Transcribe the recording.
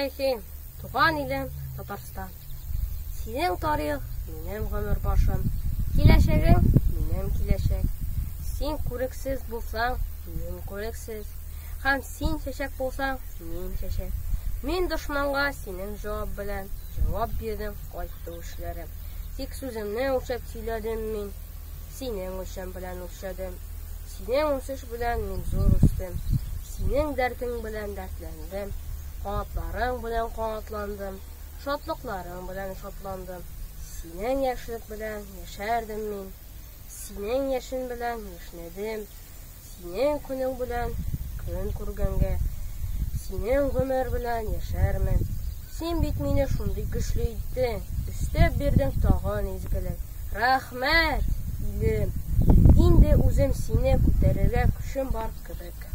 тарихи, туган илем Татарстан. Синең тарих, минем гомер башым, киләчәгең, минем киләчәк. Син күрексез булсаң, мин күрексез, һәм син чәчәк булсаң, мин чәчәк. Мин дошманга синең җавап белән җавап бирдем, кайтты эшләрем. Тик сүземне үлчәп сөйләдем мин, синең үлчәм белән үлчәдем. Синең үсеш белән мин зур үстем, синең дәртең белән дәртләндем, канатларың белән канатландым, шатлыкларың белән шатландым. Синең яшьлек белән яшәрдем мин, синең яшен белән яшнәдем, синең көнең белән көн күргәнгә, синең гомер белән яшәрмен. Син бит мине шундый көчле иттең, өстәп бирдең тагын изгелек. Рәхмәт, илем. Инде үзем сине күтәрергә көчем бар кебек.